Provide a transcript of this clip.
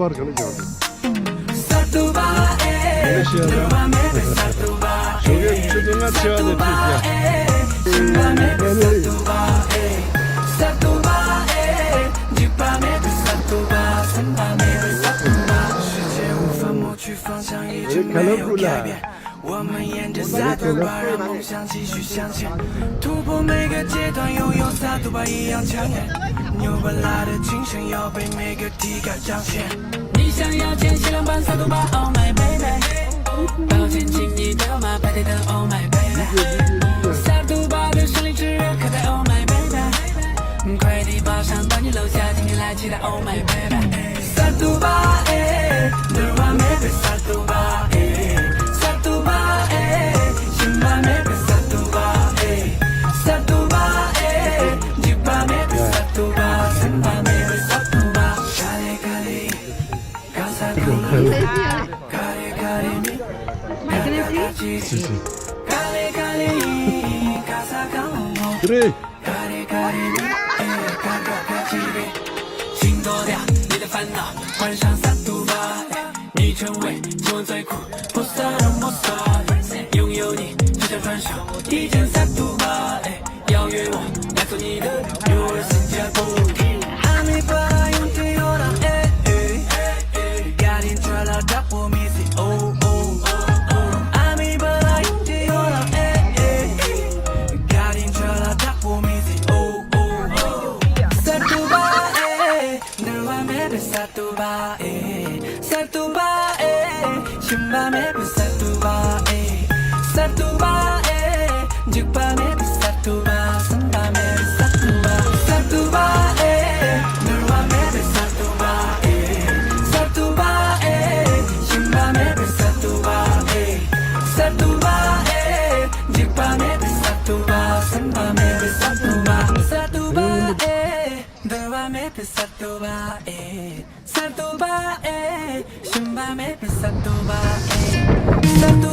parkını gördüm. Şuraya vücuduna çağır ettik ya. 我们沿着萨图巴，让梦想继续向前，突破每个阶段，拥有萨图巴一样强烈。牛巴拉的精神要被每个体感彰显。你想要见限量版萨图巴 ，Oh my baby， 抱紧紧你的马，排队的 Oh my baby， 萨图巴的胜利之热可待 Oh my baby， 快递包上到你楼下，今天来期待 Oh my baby， 萨图巴的完美被萨图巴。Kırık. 请脱掉你的烦恼，换上萨图巴，你成为今晚最酷波萨的魔法，拥有你就像传说，一件萨图巴，邀约我来做你的诱饵新加坡。阿米巴用最后的改天出来打破迷思，哦哦哦，阿米巴用最后的改天出来打破迷思，哦哦哦，萨图巴늘完美的萨图巴，萨图巴，寻完美的萨图巴，萨图巴，就完美的萨图巴，三完美的萨图巴，萨图巴，늘完美的萨图巴，萨图巴，寻完美的萨图巴，萨图巴，就完美的萨图巴，三完美的萨图巴，萨图巴。늘完美的萨图巴，萨图巴，寻完美的萨图巴，萨图。